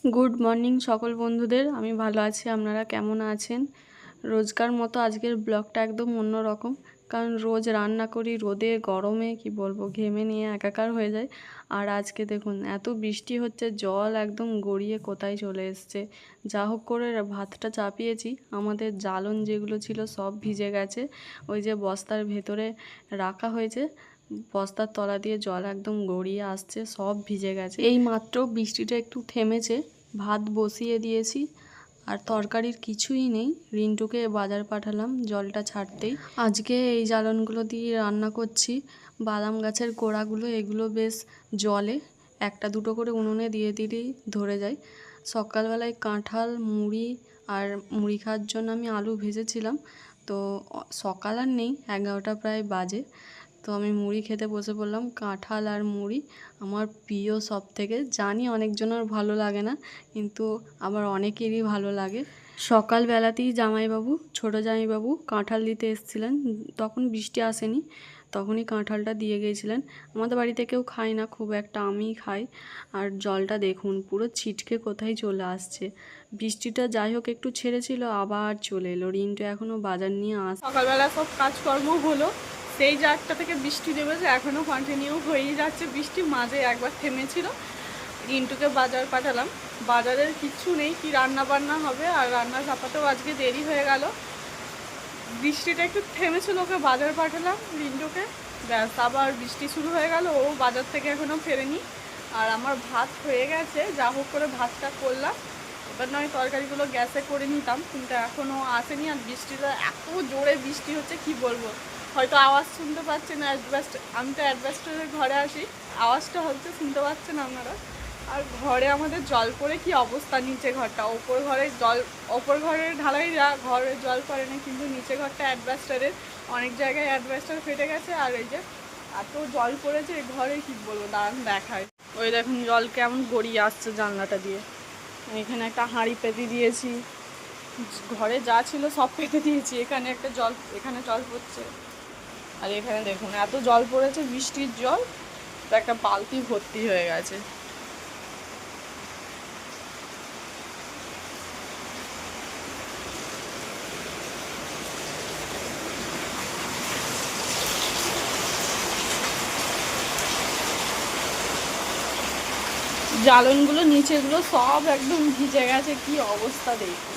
Good morning সকল বন্ধুদের। আমি ভালো আছি, আপনারা কেমন আছেন? রোজকার মতো আজকের ব্লগটা একদম অন্যরকম, কারণ রোজ রান্না করি রোদে গরমে, কি বলবো, ঘেমে নিয়ে একাকার হয়ে যায়। আর আজকে দেখুন এত বৃষ্টি হচ্ছে, জল একদম গড়িয়ে কোথায় চলে এসছে। যা হোক করে ভাতটা চাপিয়েছি, আমাদের জ্বালন যেগুলো ছিল সব ভিজে গেছে। ওই যে বস্তার ভেতরে রাখা হয়েছে, বস্তার তলা দিয়ে জল একদম গড়িয়ে আসছে, সব ভিজে গেছে। এই মাত্র বৃষ্টিটা একটু থেমেছে, ভাত বসিয়ে দিয়েছি। আর তরকারির কিছুই নেই, রিন্টুকে বাজার পাঠালাম জলটা ছাড়তেই। আজকে এই জ্বালনগুলো দিয়ে রান্না করছি। বাদাম গাছের গোড়াগুলো এগুলো বেশ জলে একটা দুটো করে উনুনে দিয়ে দিলেই ধরে যায়। সকালবেলায় কাঁঠাল মুড়ি আর মুড়ি খাওয়ার জন্য আমি আলু ভেজেছিলাম। তো সকাল আর নেই, 11টা প্রায় বাজে। তো আমি মুড়ি খেতে বসে পড়লাম। কাঁঠাল আর মুড়ি আমার প্রিয় সব থেকে। জানি অনেকজনের ভালো লাগে না, কিন্তু আবার অনেকেরই ভালো লাগে। সকালবেলাতেই জামাইবাবু, ছোটো জামাইবাবু কাঁঠাল দিতে এসেছিলেন, তখন বৃষ্টি আসেনি, তখনই কাঁঠালটা দিয়ে গিয়েছিলেন। আমাদের বাড়িতে কেউ খায় না খুব একটা, আমিই খাই। আর জলটা দেখুন পুরো ছিটকে কোথায় চলে আসছে। বৃষ্টিটা যাই হোক একটু ছেড়েছিল, আবার চলে এলো। রিন্টু এখনও বাজার নিয়ে সকালবেলা সব কাজকর্ম হলো, সেই যে 8টা থেকে বৃষ্টি নেমেছে, এখনও কন্টিনিউ হয়েই যাচ্ছে বৃষ্টি। মাঝে একবার থেমেছিল। রিন্টুকে বাজার পাঠালাম, বাজারের কিচ্ছু নেই, কি রান্না বান্না হবে, আর রান্না চাপাতেও আজকে দেরি হয়ে গেল। বৃষ্টিটা একটু থেমেছিল, ওকে বাজার পাঠালাম রিন্টুকে, ব্যাস আবার বৃষ্টি শুরু হয়ে গেল। ও বাজার থেকে এখনও ফেরেনি। আর আমার ভাত হয়ে গেছে, যা হোক করে ভাতটা করলাম। এবার নয় তরকারিগুলো গ্যাসে করে নিতাম, কিন্তু এখনও আসেনি। আর বৃষ্টিটা এত জোরে বৃষ্টি হচ্ছে, কি বলবো, হয়তো আওয়াজ শুনতে পাচ্ছেন। আমি তো অ্যাডভেস্টারের ঘরে আসি, আওয়াজটা হয়তো শুনতে পাচ্ছেন আপনারা। আর ঘরে আমাদের জল পড়ে কি অবস্থা, নিচে ঘরটা, ওপর ঘরের ঢালাইরা ঘরে জল পড়ে না, কিন্তু নিচে ঘরটা অ্যাডভেস্টারের, অনেক জায়গায় অ্যাডভেস্টার ফেটে গেছে। আর এই যে এত জল পড়েছে ঘরে, কি বলবো, দাঁড়ান দেখায়। ওই দেখুন জল কেমন গড়িয়ে আসছে জানলাটা দিয়ে। এখানে একটা হাঁড়ি পেতে দিয়েছি, ঘরে যা ছিল সব পেতে দিয়েছি। এখানে এখানে জল পড়ছে। আর এখানে দেখুন এত জল পড়েছে, বৃষ্টির জল, তো একটা বালতি ভর্তি হয়ে গেছে। জ্বালনগুলো নিচেগুলো সব একদম ভিজে গেছে, কি অবস্থা দেখুন।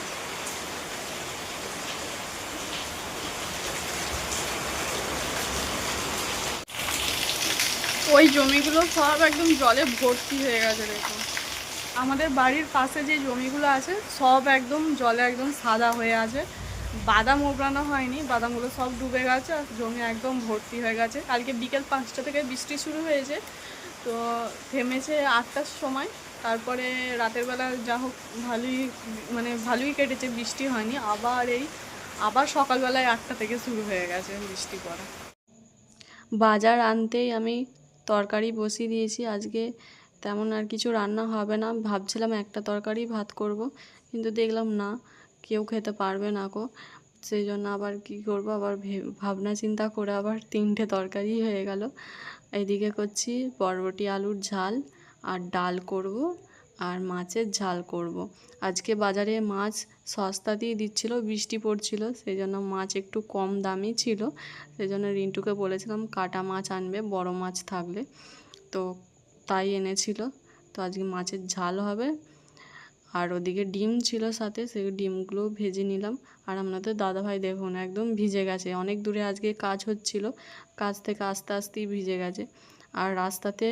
ওই জমিগুলো সব একদম জলে ভর্তি হয়ে গেছে দেখুন। আমাদের বাড়ির পাশে যে জমিগুলো আছে সব একদম জলে একদম সাদা হয়ে আছে। বাদাম ওবরানো হয়নি, বাদামগুলো সব ডুবে গেছে, আর জমি একদম ভর্তি হয়ে গেছে। কালকে বিকেল 5টা থেকে বৃষ্টি শুরু হয়েছে, তো থেমেছে 8টার সময়। তারপরে রাতের বেলা যা হোক ভালোই কেটেছে, বৃষ্টি হয়নি। আবার সকালবেলায় 8টা থেকে শুরু হয়ে গেছে বৃষ্টি পড়া। বাজার আনতেই আমি তরকারি বসিয়ে দিয়েছি। আজকে তেমন আর কিছু রান্না হবে না, ভাবছিলাম একটা তরকারি ভাত করব, কিন্তু দেখলাম না, কেউ খেতে পারবে না গো। সেই জন্য আবার কি করব, আবার ভাবনা চিন্তা করে আবার 3টে তরকারি হয়ে গেল। এইদিকে করছি বরবটি আলুর ঝাল, আর ডাল করব, আর মাছের ঝাল করব। আজকে বাজারে মাছ সস্তাতেই দিচ্ছিল, বৃষ্টি পড়ছিল, সেই জন্য মাছ একটু কম দামি ছিল। সেই জন্য রিন্টুকে বলেছিলাম কাটা মাছ আনবে, বড় মাছ থাকলে, তো তাই এনেছিল। তো আজকে মাছের ঝাল হবে। আর ওদিকে ডিম ছিল সাথে, সেই ডিমগুলো ভেজে নিলাম। আর আপনাদের দাদাভাই দেখুন একদম ভিজে গেছে, অনেক দূরে আজকে কাজ হচ্ছিল, কাজ থেকে আস্তে আস্তেই ভিজে গেছে। আর রাস্তাতে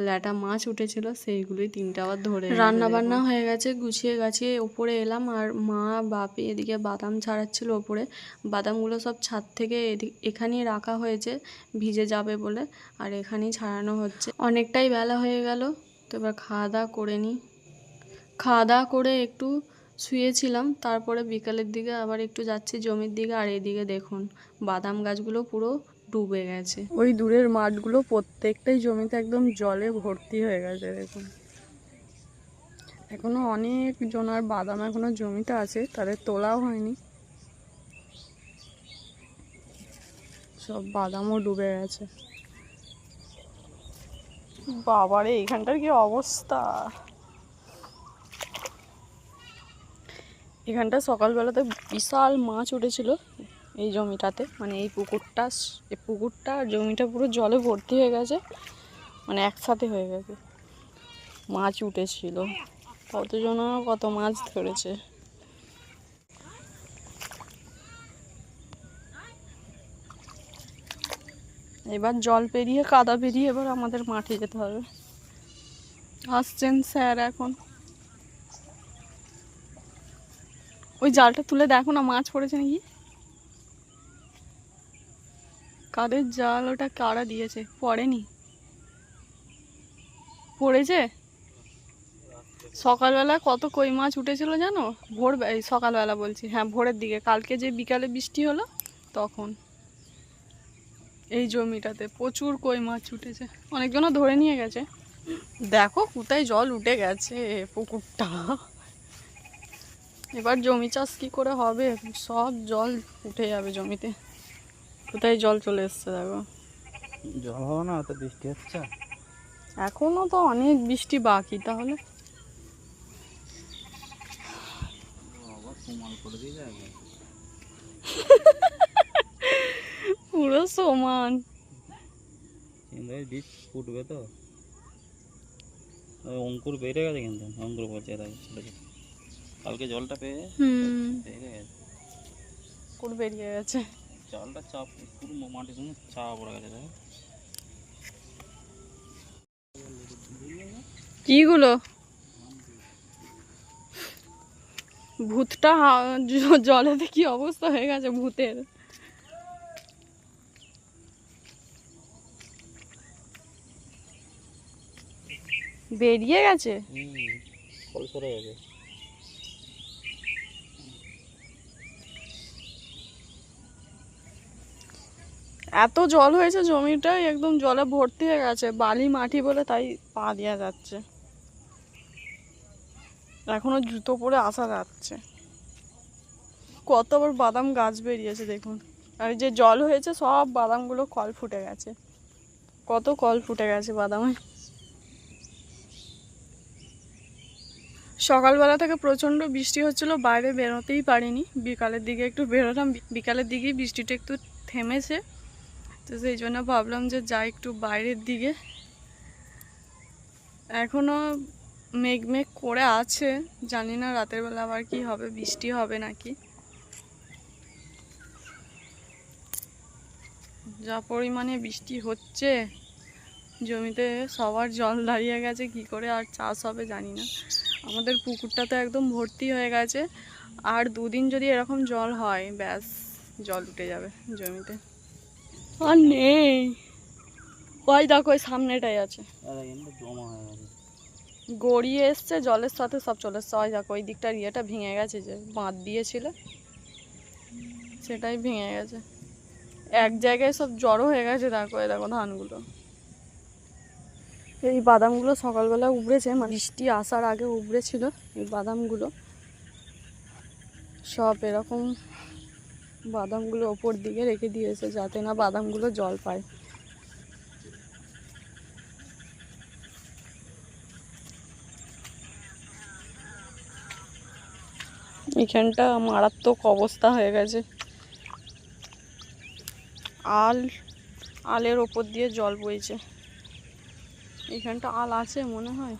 ল্যাটা মাছ উঠেছিল, সেইগুলোই 3টে আবার ধরে রান্না বান্না হয়ে গেছে, গুছিয়ে গাছিয়ে ওপরে এলাম। আর মা বাপি এদিকে বাদাম ছাড়াচ্ছিল ওপরে। বাদামগুলো সব ছাদ থেকে এখানেই রাখা হয়েছে ভিজে যাবে বলে, আর এখানেই ছাড়ানো হচ্ছে। অনেকটাই বেলা হয়ে গেল, তো এবার খাওয়া দাওয়া করে নিই। খাওয়া দাওয়া করে একটু শুয়েছিলাম, তারপরে বিকালের দিকে আবার একটু যাচ্ছি জমির দিকে। আর এদিকে দেখুন বাদাম গাছগুলো পুরো ডুবে গেছে। ওই দূরের মাঠগুলো প্রত্যেকটাই জমিতে একদম জলে ভর্তি হয়ে গেছে দেখুন। এখনো অনেক জনার বাদাম এখনো জমিতে আছে, তাদের তোলাও হয়নি, সব বাদামও ডুবে গেছে। বাবারে, এইখানটার কি অবস্থা! এখানটা সকালবেলাতে বিশাল মাছ উঠেছিল এই জমিটাতে, মানে এই পুকুরটা আর জমিটা পুরো জলে ভর্তি হয়ে গেছে, মানে একসাথে হয়ে গেছে। মাছ উঠেছিল, কতজন কত মাছ ধরেছে। এবার জল পেরিয়ে কাদা পেরিয়ে এবার আমাদের মাঠে যেতে হবে। আসছেন স্যার এখন। ওই জালটা তুলে দেখো না মাছ পড়েছে নাকি। কাদের জাল ওটা, কারা দিয়েছে? পড়েনি, পড়েছে। সকালবেলা কত কই মাছ উঠেছিল জানো? সকালবেলা বলছি, হ্যাঁ ভোরের দিকে, কালকে যে বিকালে বৃষ্টি হলো তখন এই জমিটাতে প্রচুর কই মাছ উঠেছে, অনেকজনও ধরে নিয়ে গেছে। দেখো কোথায় জল উঠে গেছে পুকুরটা। এবার জমি চাষ কি করে হবে, সব জল উঠে যাবে জমিতে। কোথায় জল চলে এসছে দেখো। জল হবে না, তো বৃষ্টি হচ্ছে এখনো তো অনেক বৃষ্টি বাকি, তাহলে আবার সমান করে দিয়ে যাবে। পুরো সমান। চিংড়ির বীজ ফুটবে তো, অঙ্কুর বেড়ে গেছে, কিন্তু অঙ্কুর পচে থাকে ছোটো ছোটো। কালকে জলটা পেয়ে বেড়ে গেছে, পুরো বেরিয়ে গেছে। জলটা চাপ পুরো মাটির সঙ্গে চাপা পড়ে গেছে। দেখো কিগুলো ভূতটা জলেতে কি অবস্থা হয়ে গেছে ভূতের। বেরিয়ে গেছে, ফল সরে গেছে। এত জল হয়েছে জমিটাই একদম জলে ভর্তি হয়ে গেছে, বালি মাটি বলে তাই পা দেওয়া যাচ্ছে, এখনো জুতো পরে আসা যাচ্ছে। কত আবার বাদাম গাছ বেরিয়েছে দেখুন, আর যে জল হয়েছে সব বাদামগুলো কল ফুটে গেছে, কত কল ফুটে গেছে বাদামে। সকালবেলা থেকে প্রচণ্ড বৃষ্টি হচ্ছিল, বাইরে বেরোতেই পারিনি। বিকালের দিকে একটু বেরোলাম, বিকালের দিকেই বৃষ্টিটা একটু থেমেছে, তো সেই জন্য ভাবলাম যে যাই একটু বাইরের দিকে। এখনও মেঘ মেঘ করে আছে, জানি না রাতের বেলা আবার কি হবে, বৃষ্টি হবে নাকি। যা পরিমাণে বৃষ্টি হচ্ছে জমিতে সবার জল দাঁড়িয়ে গেছে, কি করে আর চাষ হবে জানি না। আমাদের পুকুরটা তো একদম ভর্তি হয়ে গেছে, আর দুদিন যদি এরকম জল হয় ব্যাস জল উঠে যাবে জমিতে। আর নেই, ওই দেখো ওই সামনেটাই আছে, জমা হয়ে গেছে, গড়িয়ে এসছে জলের সাথে সব চলে এসছে। ওই দেখো ওই দিকটার ইয়েটা ভেঙে গেছে, যে বাঁধ দিয়েছিল সেটাই ভেঙে গেছে, এক জায়গায় সব জড়ো হয়ে গেছে। দেখো এই দেখো ধানগুলো, এই বাদামগুলো সকালবেলা উবড়েছে, মানে বৃষ্টি আসার আগে উবড়েছিল এই বাদামগুলো সব। এরকম বাদামগুলো ওপর দিকে রেখে দিয়েছে যাতে না বাদামগুলো জল পায়। এখানটা মারাত্মক অবস্থা হয়ে গেছে, আলের ওপর দিয়ে জল বইছে। এখানটা আল আছে মনে হয়।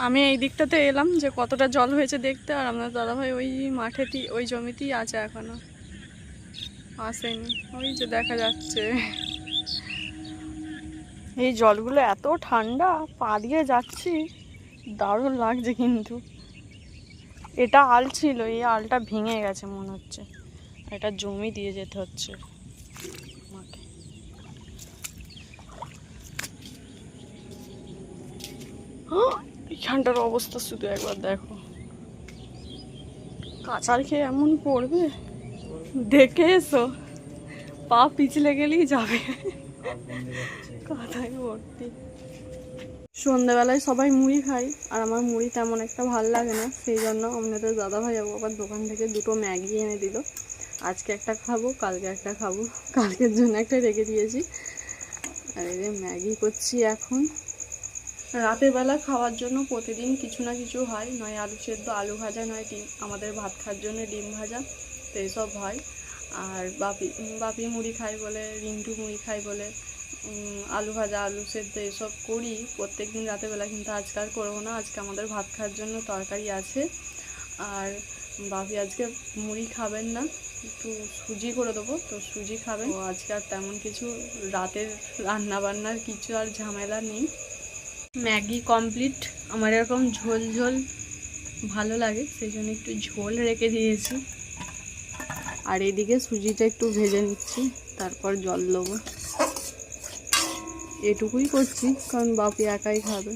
আমি এই দিকটাতে এলাম যে কতটা জল হয়েছে দেখতে, আর আপনার দাদাভাই ওই মাঠেতেই ওই জমিতেই আছে, এখনো আসেনি, ওই যে দেখা যাচ্ছে। এই জলগুলো এত ঠান্ডা, পা দিয়ে যাচ্ছি দারুণ লাগছে, কিন্তু এটা আল ছিল, এই আলটা ভেঙে গেছে মনে হচ্ছে, এটা জমি দিয়ে যেতে হচ্ছে আমাকে। এখানটার অবস্থা শুধু একবার দেখো, কাঁচার খেয়ে এমন পড়বে, দেখে এসো, পা পিছলে গেলেই যাবে, কাঁথায় ভর্তি। সন্ধ্যেবেলায় সবাই মুড়ি খাই, আর আমার মুড়ি তেমন একটা ভালো লাগে না, সেই জন্য আমাদের দাদাভাই আবার দোকান থেকে দুটো ম্যাগি এনে দিল। আজকে একটা খাবো, কালকে একটা খাবো, কালকের জন্য একটা রেখে দিয়েছি। আর এই যে ম্যাগি করছি এখন। রাতের বেলা খাওয়ার জন্য প্রতিদিন কিছু না কিছু হয়, নয় আলু সেদ্ধ, আলু ভাজা, নয় ডিম, আমাদের ভাত খাওয়ার জন্য ডিম ভাজা, তো এসব হয়। আর বাপি মুড়ি খায় বলে, রিন্টু মুড়ি খায় বলে আলু ভাজা, আলু সেদ্ধ এসব করি প্রত্যেক দিন রাতেরবেলা, কিন্তু আজকে আর করবো না। আজকে আমাদের ভাত খাওয়ার জন্য তরকারি আছে। আর বাপি আজকে মুড়ি খাবেন না, একটু সুজি করে দেবো, তো সুজি খাবেন। তো আজকে আর তেমন কিছু রাতের রান্না বান্নার কিছু আর ঝামেলা নেই। Maggi complete. আমার এরকম ঝোল ঝোল ভালো লাগে, সেই জন্য একটু ঝোল রেখে দিয়েছি। আর এদিকে সুজিটা একটু ভেজে নিচ্ছি, তারপর জল দেবো। এটুকুই করছি কারণ বাপি একাই খাবে।